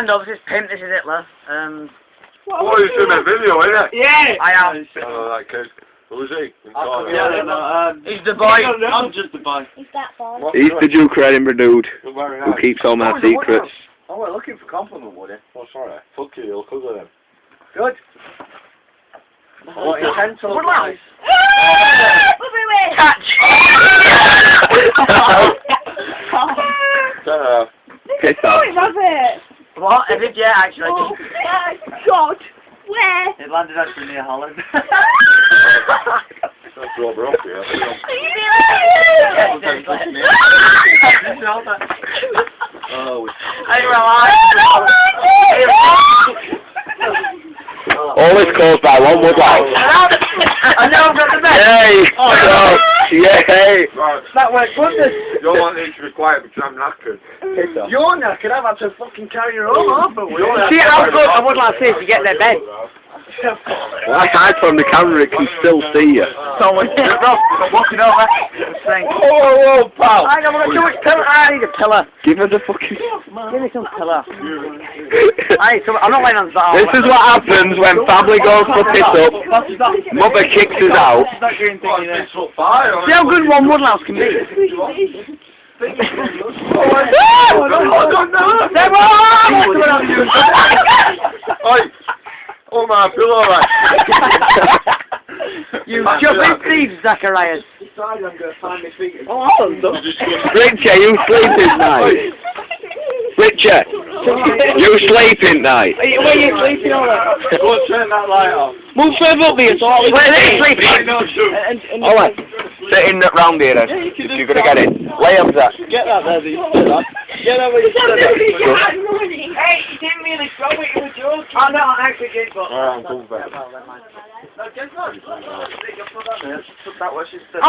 stand-up, this is Pimp, this is Hitler. Oh, you're doing a video, innit? Yeah! I am. Oh, that kid. Who is he? He's the boy. I'm just the boy. He's that boy. He's the Duke of Edinburgh dude who keeps all my secrets. Oh, we're looking for compliment, Woody. Oh, sorry. Fuck you, you'll cover them. Good. What intent to look nice? Catch! Piss off. What? I did, yeah, actually. Oh, God. Where? It landed actually near Holland. That's rubber up here. Oh, Always caused by one woodlouse. I know I've got the best. Yay! Oh, yay! right. That worked wonders. You don't want him to be quiet because I'm knackered. You're knackered, I've had to fucking carry your own off. See how good a woodlouse is to get their bed? Well, I hide from the camera, it can still see you. So when I'm walking over, Whoa, pal! I don't want to do it, pillar. I need a pillar. Give us a fucking... Give me some pillar. I'm not laying on the bar. This is what happens when family goes for piss up, mother kicks us out. See how good one woodlouse can be? Oh my pillow, right? You jumping thieves, Zacharias. Richard, you sleep at night. Richard, you sleep at night. Where are you sleeping all right? Go and turn that light off. Move further up here, so I'll Where are you sleeping? Alright, sitting round here then, if you're going to get it. Lay up that. Get that there, get that. Get that where you said it. Hey, you didn't really throw it, you were joking. Oh no, I actually did, but... I'm coming back. Oh,